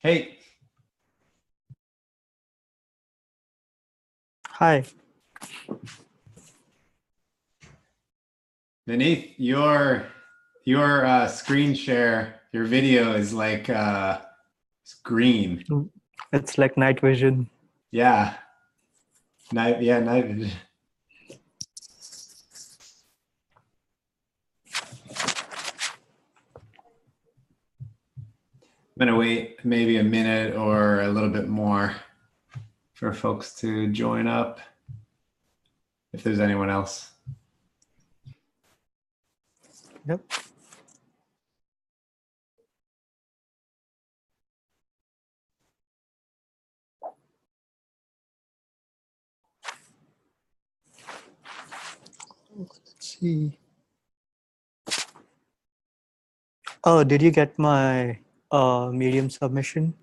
Hey, Hi. beneath your screen share, your video is like it's green. Mm, It's like night vision. Yeah, night vision. I'm gonna wait maybe a minute or a little bit more for folks to join up if there's anyone else. Yep. Let's see. Oh, did you get my Medium submission?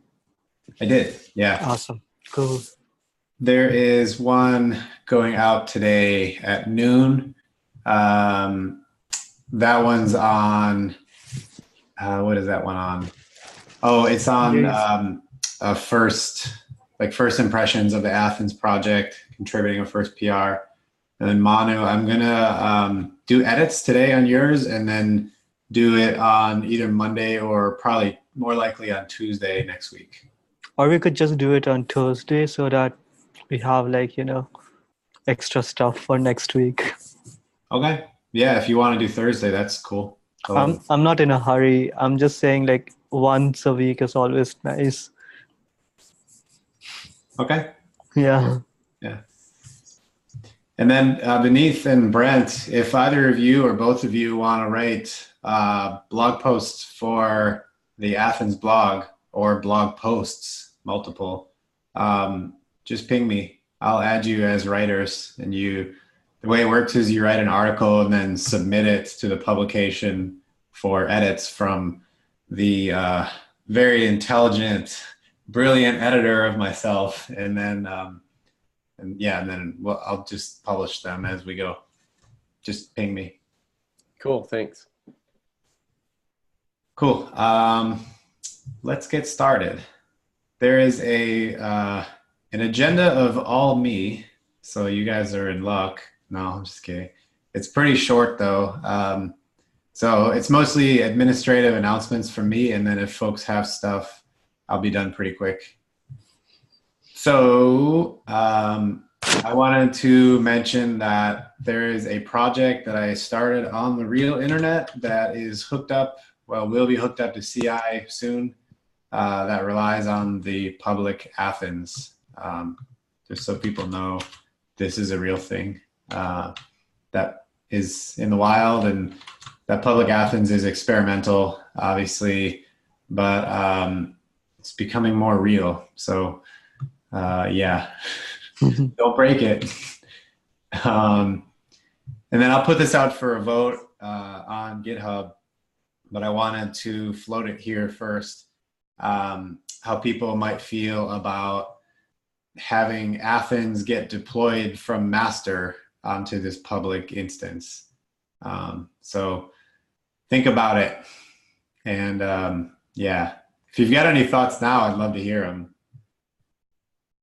I did, yeah. Awesome. Cool. There is one going out today at noon. Um, that one's on. What is that one on? Oh, it's on Days. first impressions of the Athens project, contributing a first PR. And then Manu, I'm gonna do edits today on yours, and then do it on either Monday or probably more likely on Tuesday next week. Or we could just do it on Thursday so that we have extra stuff for next week. Okay. Yeah, if you want to do Thursday, that's cool. I'm Totally. I'm not in a hurry. I'm just saying like once a week is always nice. Okay. Yeah. Yeah. And then Beneath and Brent, if either of you or both of you want to write blog posts for the Athens blog or blog posts, multiple, just ping me. I'll add you as writers, and the way it works is you write an article and then submit it to the publication for edits from the very intelligent, brilliant editor of myself, and then I'll just publish them as we go. Just ping me. Cool, thanks. Cool. Let's get started. There is a an agenda of all me, so you guys are in luck. No, I'm just kidding. It's pretty short though. So it's mostly administrative announcements from me, and then if folks have stuff, I'll be done pretty quick. So I wanted to mention that there is a project that I started on the real internet that is hooked up, well, will be hooked up to CI soon, that relies on the public Athens. Just so people know this is a real thing that is in the wild, and that public Athens is experimental, obviously, but it's becoming more real. So yeah, don't break it. Um, and then I'll put this out for a vote on GitHub, but I wanted to float it here first. How people might feel about having Athens get deployed from master onto this public instance. So think about it. And yeah, if you've got any thoughts now, I'd love to hear them.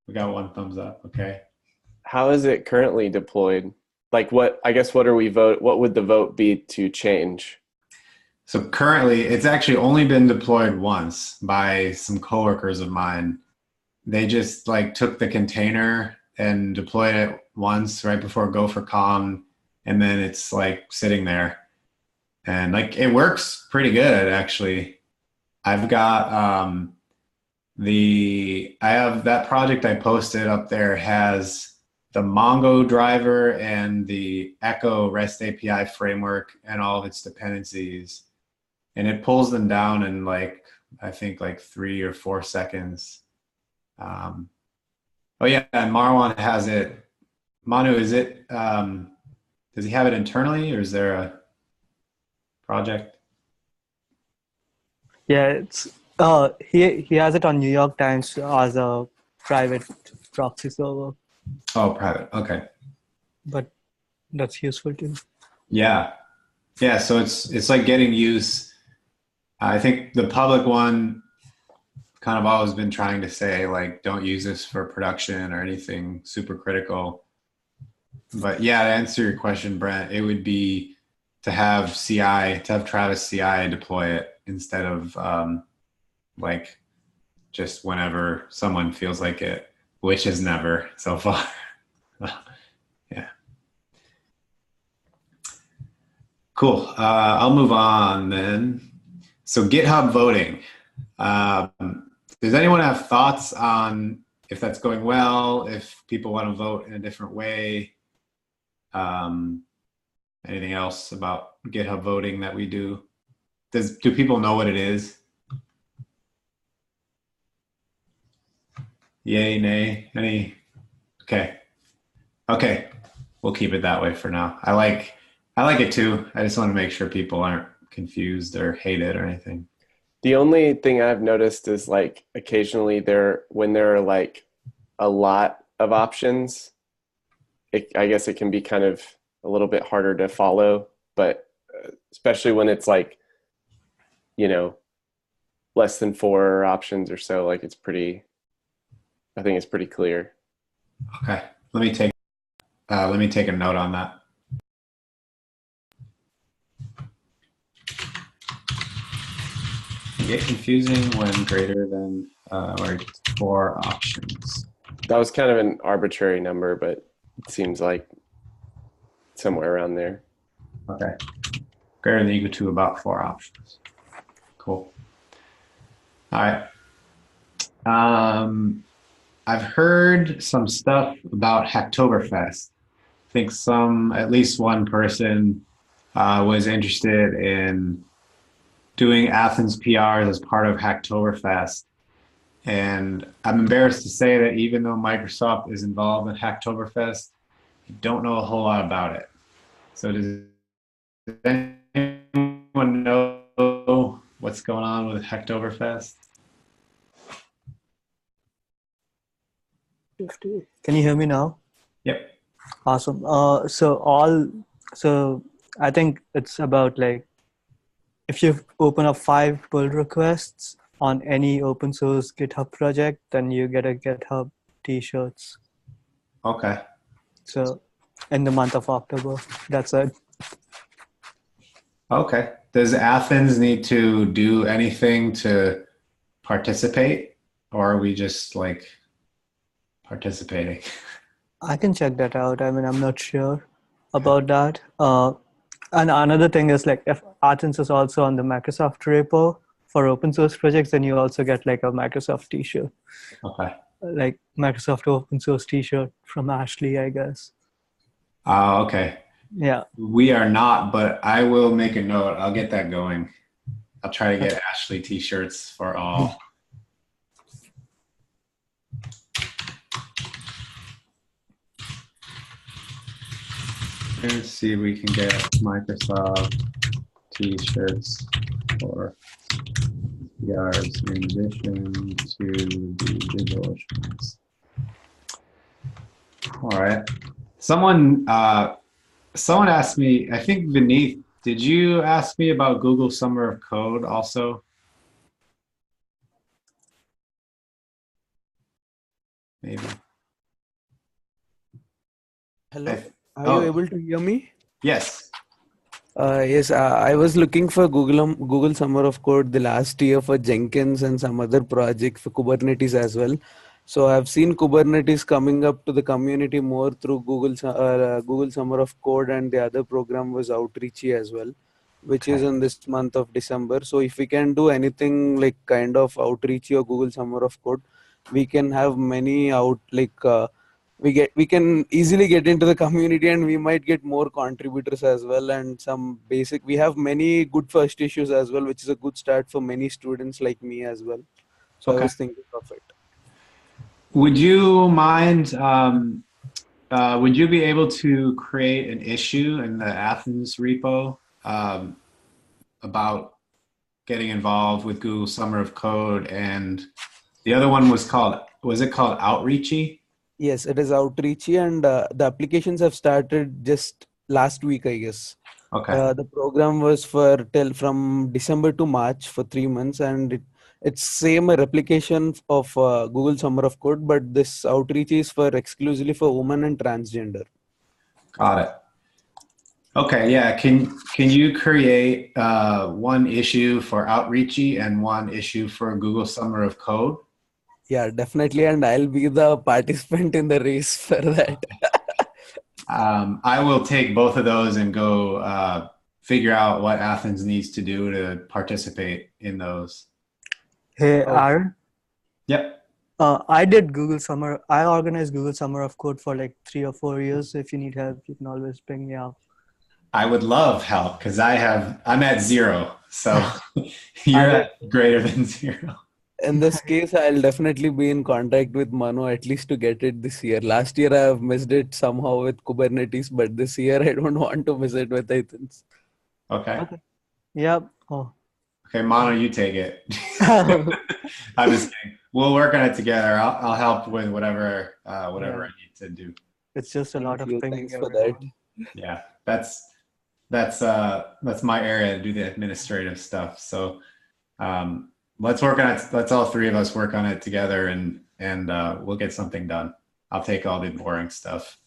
We got one thumbs up. Okay. How is it currently deployed? Like what what would the vote be to change? So currently, it's actually only been deployed once by some coworkers of mine. They just like took the container and deployed it once right before Go for Calm, and then it's like sitting there, and like it works pretty good actually. I've got I have that project I posted up there has the Mongo driver and the Echo REST API framework and all of its dependencies, and it pulls them down in like I think like 3 or 4 seconds. Um, oh yeah, and Marwan has it. Manu, is it? Does he have it internally, or is there a project? Yeah, it's he has it on New York Times as a private proxy server, Oh, private. Okay. but that's useful too. Yeah, yeah. So it's like getting use. I think the public one kind of always been trying to say, like, don't use this for production or anything super critical. But yeah, to answer your question, Brent, it would be to have Travis CI deploy it instead of like just whenever someone feels like it, which is never so far. Yeah. Cool. I'll move on then. So GitHub voting. Does anyone have thoughts on if that's going well, if people want to vote in a different way? Anything else about GitHub voting that we do? Do people know what it is? Yay, nay, any? Okay. We'll keep it that way for now. I like it too. I just want to make sure people aren't confused or hate it or anything. The only thing I've noticed is like occasionally when there are like a lot of options, I guess it can be kind of a little bit harder to follow, but especially when it's like, less than 4 options or so, like I think it's pretty clear. Okay. Let me take a note on that. Get confusing when greater than or 4 options. That was kind of an arbitrary number, but it seems like somewhere around there. Okay. Greater than or equal to about 4 options. Cool. All right. I've heard some stuff about Hacktoberfest. I think at least one person was interested in doing Athens PRs as part of Hacktoberfest. And I'm embarrassed to say that even though Microsoft is involved in Hacktoberfest, I don't know a whole lot about it. So does anyone know what's going on with Hacktoberfest? Can you hear me now? Yep. Awesome. So I think it's about like, if you open up 5 pull requests on any open source GitHub project, then you get a GitHub t-shirts. Okay. So in the month of October, that's it. Okay. Does Athens need to do anything to participate, or are we just like participating? I can check that out. I mean, I'm not sure about that. And another thing is, like, if Athens is also on the Microsoft repo for open source projects, then you also get like a Microsoft t-shirt. Okay. Like Microsoft open source t-shirt from Ashley, I guess. Okay. Yeah. We are not, but I will make a note. I'll get that going. I'll try to get Ashley t-shirts for all. Let's see if we can get Microsoft t-shirts for PRs in addition to the digital assurance. All right. Someone asked me, I think Vineet, did you ask me about Google Summer of Code also? Maybe. Hello, are you able to hear me? Yes. Yes, I was looking for Google Summer of Code the last year for Jenkins and some other project for Kubernetes as well. So I've seen Kubernetes coming up to the community more through Google Summer of Code, and the other program was Outreachy as well, which is in this month of December. So if we can do anything like kind of Outreachy or Google Summer of Code, we can have many we can easily get into the community, and we might get more contributors as well, and we have many good first issues as well, which is a good start for many students like me as well. So I was thinking of it. Would you mind, would you be able to create an issue in the Athens repo about getting involved with Google Summer of Code? And the other one was it called Outreachy? Yes, it is Outreachy, and the applications have started just last week, I guess. Okay. The program was from December to March for 3 months, and It's same a replication of Google Summer of Code, but this outreach is for exclusively for women and transgender. Got it. Okay, yeah. Can you create one issue for Outreachy and one issue for Google Summer of Code? Yeah, definitely, and I'll be the participant in the race for that. I will take both of those and go figure out what Athens needs to do to participate in those. Hey, Oh, Aaron, Yep. I organized Google Summer of Code for like 3 or 4 years. If you need help, you can always bring me up. I would love help because I'm at 0. So you're I at greater than 0. in this case, I'll definitely be in contact with Manu at least to get it this year. Last year, I have missed it somehow with Kubernetes, but this year, I don't want to miss it with Athens. Okay. Okay. Yeah. Oh. Okay, Mono, you take it. I'm just kidding. We'll work on it together. I'll help with whatever Yeah. I need to do. It's just a lot Thank of you. pinging Thanks for that. everyone. Yeah, that's my area to do the administrative stuff. So let's work on it. Let's all three of us work on it together, and we'll get something done. I'll take all the boring stuff.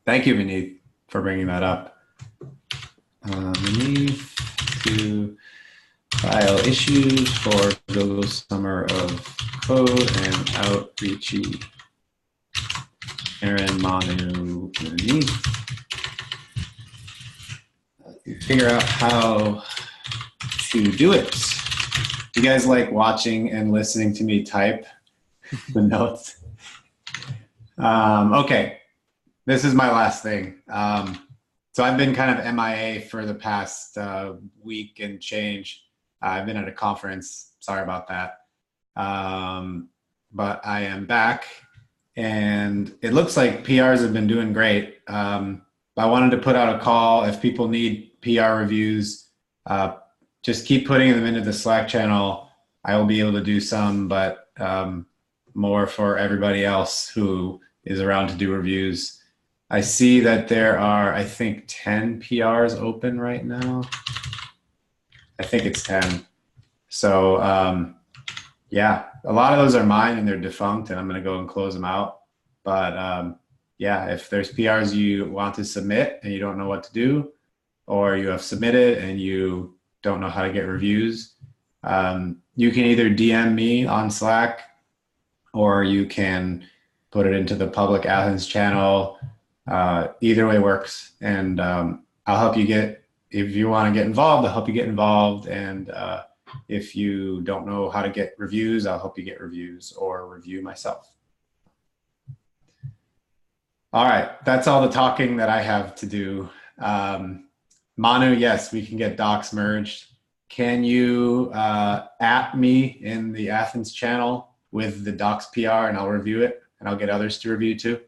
Thank you, Vineet, for bringing that up. We need to file issues for Google Summer of Code and Outreachy. Aaron, Manu, Vineet. Figure out how to do it. You guys like watching and listening to me type the notes? Okay, this is my last thing. So I've been kind of MIA for the past week and change. I've been at a conference. Sorry about that. But I am back, and it looks like PRs have been doing great. I wanted to put out a call if people need PR reviews. Just keep putting them into the Slack channel. I will be able to do some, but more for everybody else who is around to do reviews. I see that there are, I think, 10 PRs open right now. I think it's 10. So yeah, a lot of those are mine and they're defunct, and I'm going to go and close them out. But yeah, if there's PRs you want to submit and you don't know what to do, or you have submitted and you don't know how to get reviews, you can either DM me on Slack, or you can put it into the public Athens channel. Either way works, and I'll help you get, if you want to get involved, I'll help you get involved, and if you don't know how to get reviews, I'll help you get reviews or review myself. All right, that's all the talking that I have to do. Manu, yes, we can get docs merged. Can you at me in the Athens channel with the docs PR, and I'll review it, and I'll get others to review too?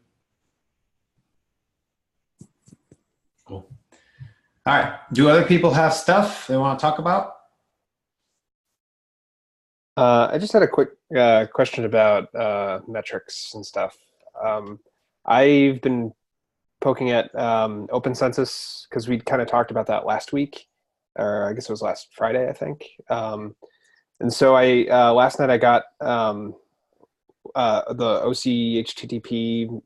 Cool. All right, do other people have stuff they want to talk about? I just had a quick question about metrics and stuff. I've been poking at Open Census because we kind of talked about that last week, or I guess it was last Friday, I think. And so I last night I got the OC HTTP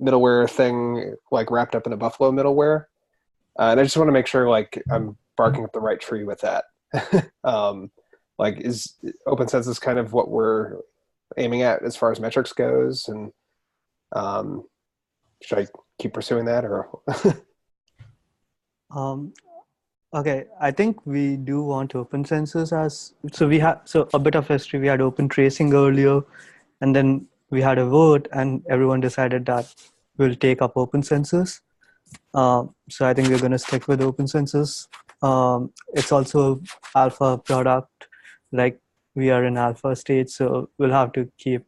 middleware thing like wrapped up in a Buffalo middleware, and I just want to make sure like I'm barking up the right tree with that. Like, is Open Census kind of what we're aiming at as far as metrics goes, and should I keep pursuing that, or? Okay, I think we do want Open Census as, so we have, so a bit of history, we had Open Tracing earlier, and then we had a vote and everyone decided that we'll take up Open Census. So I think we're going to stick with Open Census. It's also alpha product, like we are in alpha stage, so we'll have to keep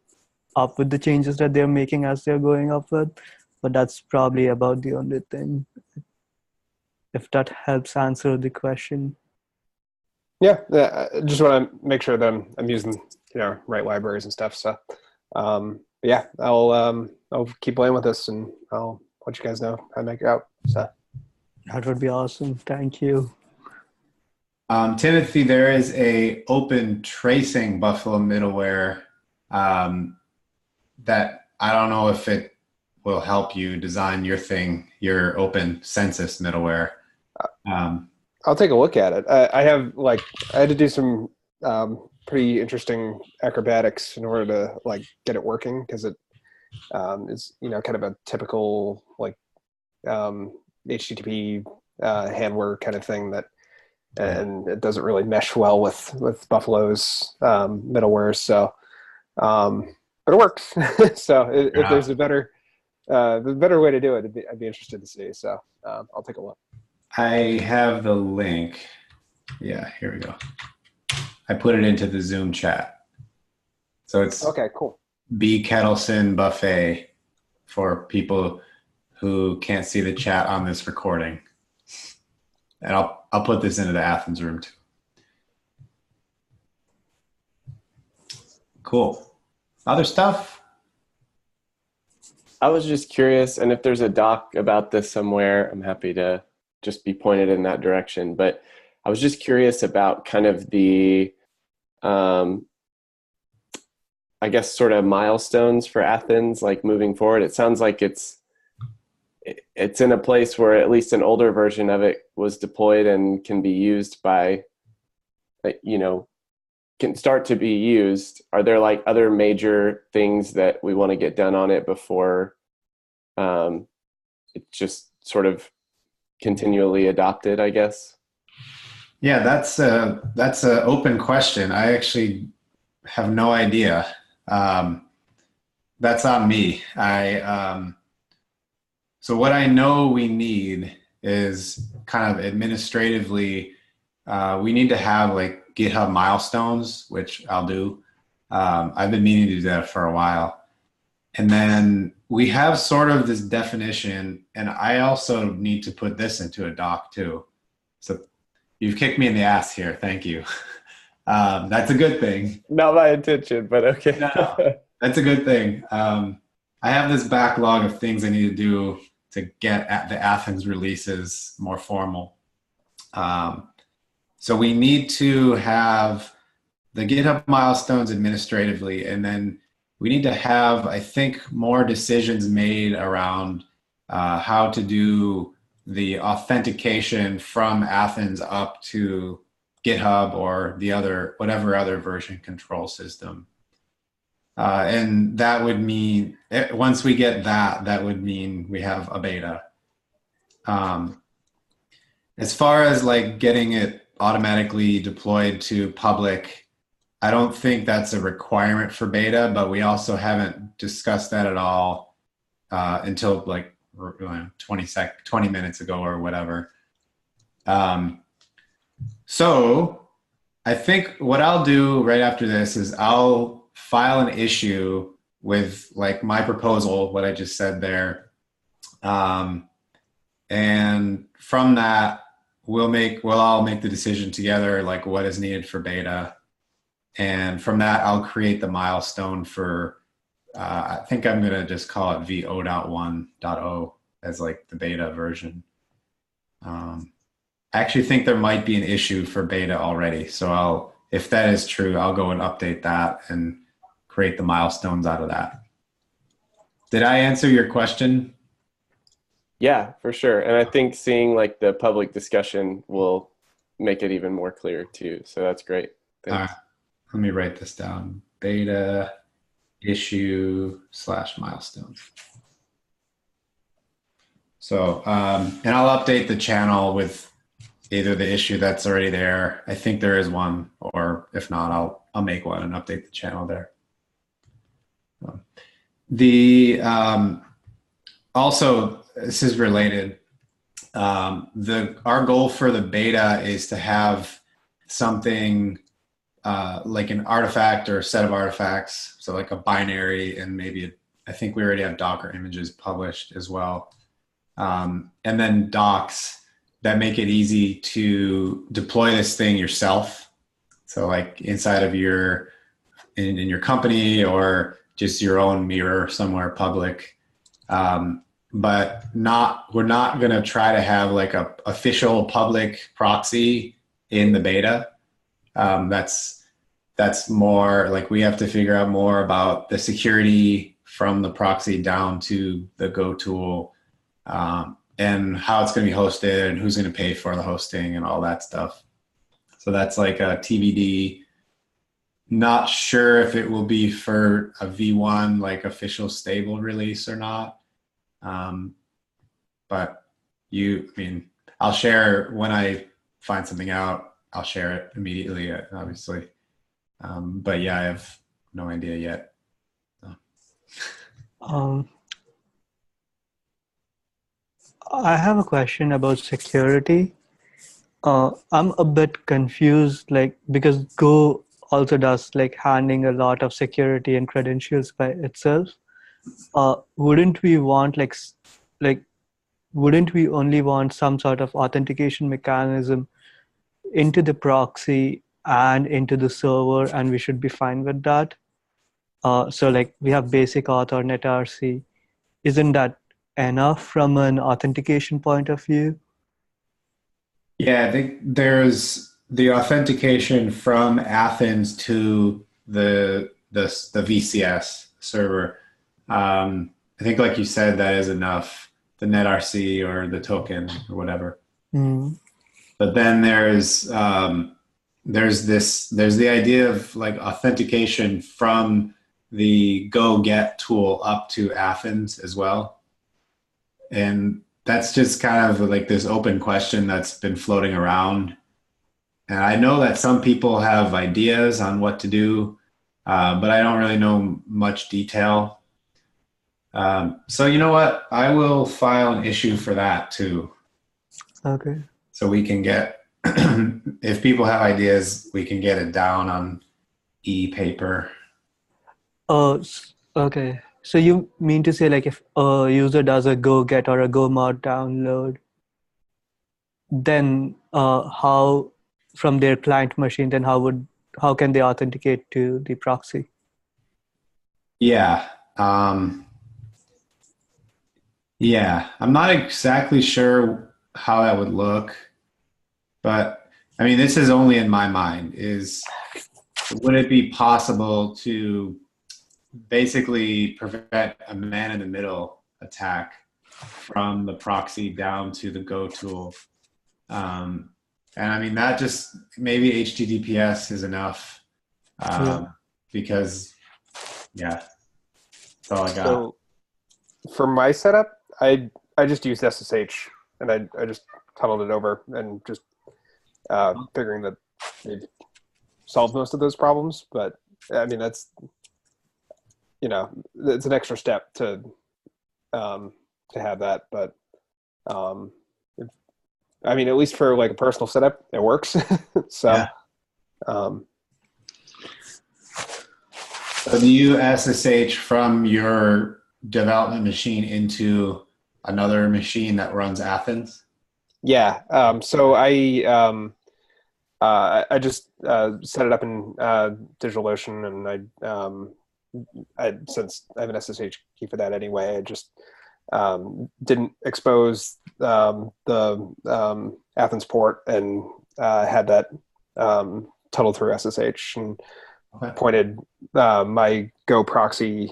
up with the changes that they're making as they're going up with, but that's probably about the only thing, if that helps answer the question. Yeah, I just want to make sure that I'm using right libraries and stuff. So yeah, I'll keep playing with this, and I'll let you guys know how to make it out. So That would be awesome. Thank you. Timothy, there is a open tracing Buffalo middleware that I don't know if it will help you design your thing, your open census middleware. I'll take a look at it. I had to do some pretty interesting acrobatics in order to like get it working, because it is, you know, kind of a typical like HTTP handler kind of thing that, and it doesn't really mesh well with Buffalo's middleware. So, but it works. So if there's a better way to do it, I'd be interested to see. So I'll take a look. I have the link. Yeah, here we go. I put it into the Zoom chat. So it's okay, cool. B. Kettleson Buffet for people who can't see the chat on this recording. And I'll put this into the Athens room too. Cool. Other stuff? I was just curious, and if there's a doc about this somewhere, I'm happy to just be pointed in that direction. But I was just curious about kind of the, I guess, sort of milestones for Athens, like moving forward. It sounds like it's in a place where at least an older version of it was deployed and can be used by, you know, can start to be used. Are there like other major things that we want to get done on it before it just sort of continually adopted, I guess? Yeah, that's an open question. I actually have no idea. That's on me. So what I know we need is kind of administratively, we need to have like GitHub milestones, which I'll do. I've been meaning to do that for a while. And then we have sort of this definition, and I also need to put this into a doc too. So you've kicked me in the ass here. Thank you. That's a good thing. Not my intention, but okay. No, that's a good thing. I have this backlog of things I need to do to get at the Athens releases more formal. So we need to have the GitHub milestones administratively, and then we need to have, I think, more decisions made around how to do the authentication from Athens up to GitHub or the other, whatever other version control system. And that would mean, once we get that, that would mean we have a beta. As far as like getting it automatically deployed to public, I don't think that's a requirement for beta, but we also haven't discussed that at all until like 20 minutes ago or whatever. So I think what I'll do right after this is I'll file an issue with like my proposal, what I just said there. And from that, we'll all make the decision together, like what is needed for beta. And from that, I'll create the milestone for, I think I'm going to just call it v0.1.0 as like the beta version. I actually think there might be an issue for beta already. So if that is true, I'll go and update that and create the milestones out of that. Did I answer your question? Yeah, for sure. And I think seeing like the public discussion will make it even more clear too. So that's great. Thanks. All right. Let me write this down. Beta issue/milestone. So, and I'll update the channel with either the issue that's already there. I think there is one, or if not, I'll make one and update the channel there. Also, this is related. Our goal for the beta is to have something like an artifact or a set of artifacts, so like a binary, and maybe I think we already have Docker images published as well, and then docs that make it easy to deploy this thing yourself. So like inside of in your company or just your own mirror somewhere public. But we're not going to try to have like a official public proxy in the beta. That's more like we have to figure out more about the security from the proxy down to the Go tool, and how it's going to be hosted and who's going to pay for the hosting and all that stuff. So that's like a TBD. Not sure if it will be for a V1 like official stable release or not. But I'll share when I find something out. I'll share it immediately, obviously. But yeah, I have no idea yet. So. I have a question about security. I'm a bit confused, like because Go also does like handling a lot of security and credentials by itself. Wouldn't we want like wouldn't we only want some sort of authentication mechanism into the proxy and into the server, and we should be fine with that? So like we have basic auth or netrc. Isn't that enough from an authentication point of view? Yeah, I think there's the authentication from Athens to the VCS server. I think, like you said, that is enough. The netrc or the token or whatever. Mm. But then there's the idea of like authentication from the Go Get tool up to Athens as well, and that's just kind of like this open question that's been floating around. And I know that some people have ideas on what to do, but I don't really know much detail. So you know what? I will file an issue for that too. Okay. So we can get, if people have ideas, we can get it down on e-paper. Okay. So you mean to say like if a user does a Go Get or a Go Mod download, then how from their client machine, then how can they authenticate to the proxy? Yeah. Yeah, I'm not exactly sure how that would look, but I mean, this is only in my mind, would it be possible to basically prevent a man-in-the-middle attack from the proxy down to the Go tool? And I mean, that just, maybe HTTPS is enough, because, yeah, that's all I got. So for my setup, I just used SSH, and I just tunneled it over and just figuring that it solved most of those problems. But I mean, that's, it's an extra step to have that. But I mean, at least for like a personal setup, it works. So. Yeah. So do you SSH from your development machine into another machine that runs Athens? Yeah. So I just set it up in DigitalOcean, and since I have an SSH key for that anyway, I just didn't expose the Athens port, and had that tunneled through SSH, and pointed my Go proxy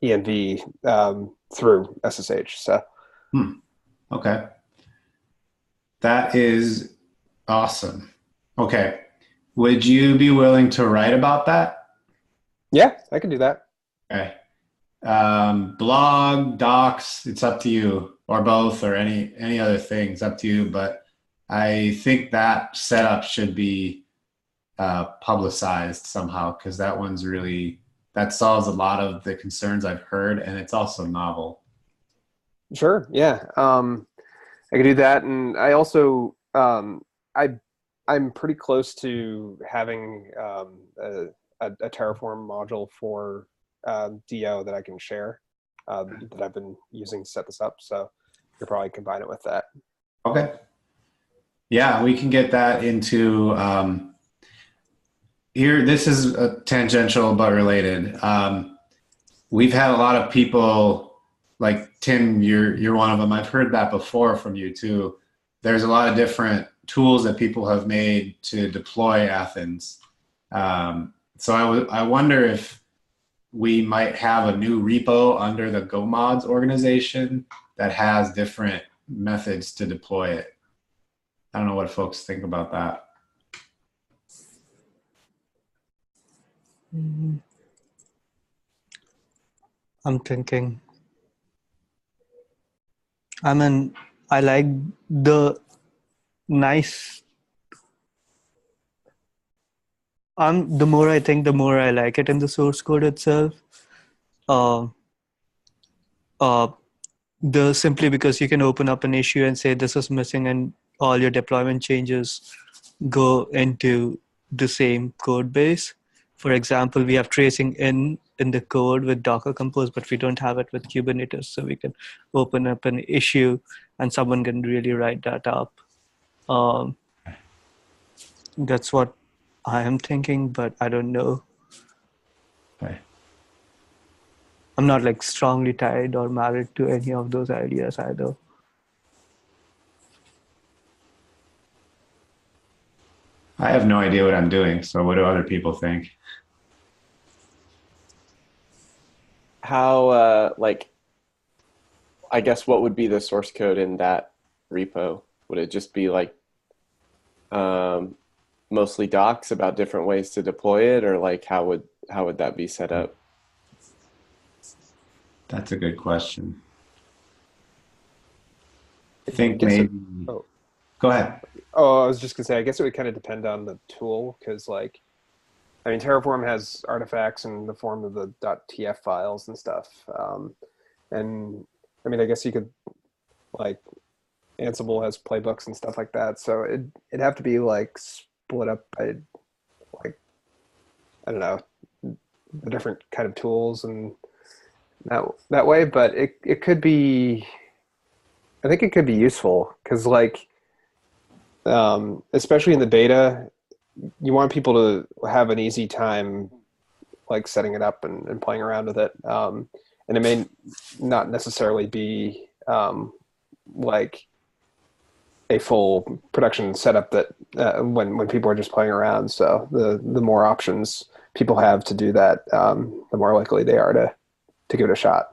env through SSH. So, okay, that is awesome. Okay, would you be willing to write about that? Yeah, I can do that. Okay, blog, docs, it's up to you, or both, or any other thing. It's up to you. But I think that setup should be publicized somehow, because that solves a lot of the concerns I've heard, and it's also novel. Sure. Yeah. I could do that. And I also, I'm pretty close to having a Terraform module for DO that I can share, that I've been using to set this up. So you could probably combine it with that. Okay. Yeah, we can get that into here. This is tangential but related. We've had a lot of people, like Tim, you're one of them. I've heard that before from you too. There's a lot of different tools that people have made to deploy Athens. So I wonder if we might have a new repo under the GoMods organization that has different methods to deploy it. I don't know what folks think about that. I'm thinking. I mean, I like the nice. The more I think, the more I like it in the source code itself. Uh, uh, simply because you can open up an issue and say this is missing, and all your deployment changes go into the same code base. For example, we have tracing in the code with Docker Compose, but we don't have it with Kubernetes. So we can open up an issue and someone can really write that up. That's what I am thinking, but I don't know. Okay. I'm not like strongly tied or married to any of those ideas either. I have no idea what I'm doing, so what do other people think? How, like, I guess what would be the source code in that repo? Would it just be like mostly docs about different ways to deploy it, or like how would that be set up? That's a good question. I think maybe. Go ahead. Oh, I was just gonna say, I guess it would kind of depend on the tool, because like, I mean, Terraform has artifacts in the form of the .tf files and stuff, and I mean, I guess you could, like, Ansible has playbooks and stuff like that, so it'd have to be like split up by, like, I don't know, the different kind of tools and that way. But it could be, I think it could be useful, because like, especially in the beta, you want people to have an easy time like setting it up and playing around with it. And it may not necessarily be like a full production setup that when people are just playing around. So the more options people have to do that, the more likely they are to give it a shot.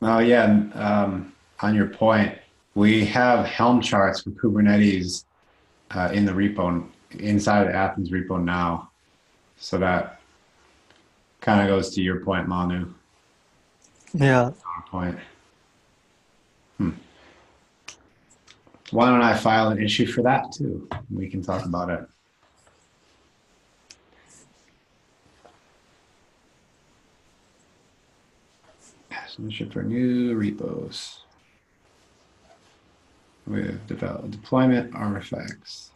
Oh yeah, on your point, we have Helm charts for Kubernetes in the repo, inside of the Athens repo now. So that kind of goes to your point, Manu. Yeah. Point. Why don't I file an issue for that too? We can talk about it. Issue for new repos with deployment artifacts.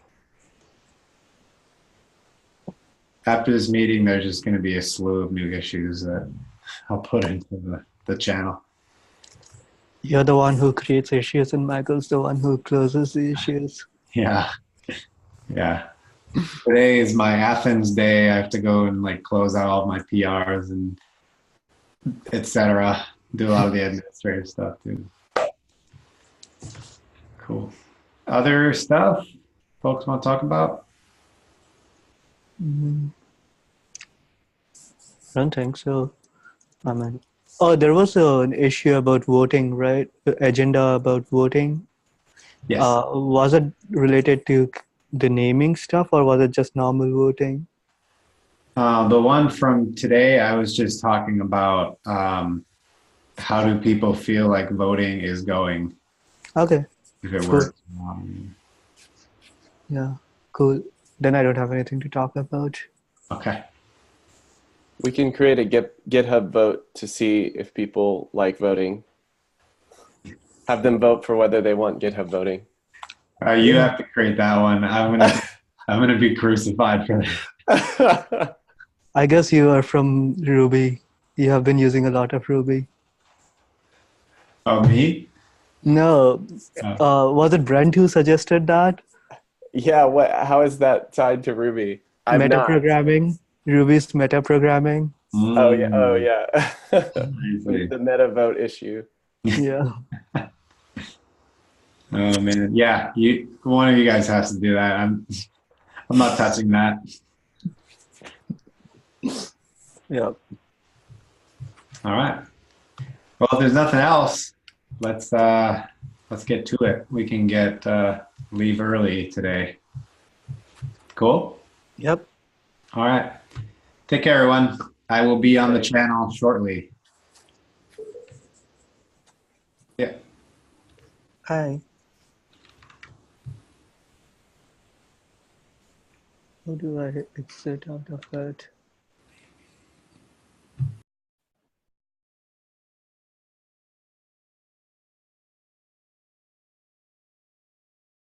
After this meeting, there's just going to be a slew of new issues that I'll put into the channel. You're the one who creates issues and Michael's the one who closes the issues. Yeah. Yeah. Today is my Athens day. I have to go and like close out all of my PRs and etc. Do a lot of the administrative stuff too. Cool. Other stuff folks want to talk about? I don't think so. I mean, oh, there was an issue about voting, right? The agenda about voting. Yes. Was it related to the naming stuff, or was it just normal voting? The one from today, I was just talking about how do people feel like voting is going? Okay. If it Cool. works. Yeah, cool. Then I don't have anything to talk about. Okay. We can create a GitHub vote to see if people like voting. Have them vote for whether they want GitHub voting. You have to create that one. I'm gonna be crucified for that. I guess you are from Ruby. You have been using a lot of Ruby. Oh, me? No, was it Brent who suggested that? Yeah, how is that tied to Ruby? Metaprogramming, Ruby's metaprogramming. Oh yeah. The meta vote issue. Yeah. Oh man, yeah. One of you guys has to do that. I'm not touching that. Yeah. All right. Well, if there's nothing else, let's get to it. We can get leave early today. Cool. Yep. All right. Take care, everyone. I will be on the channel shortly. Yeah. Hi. How do I exit out of it?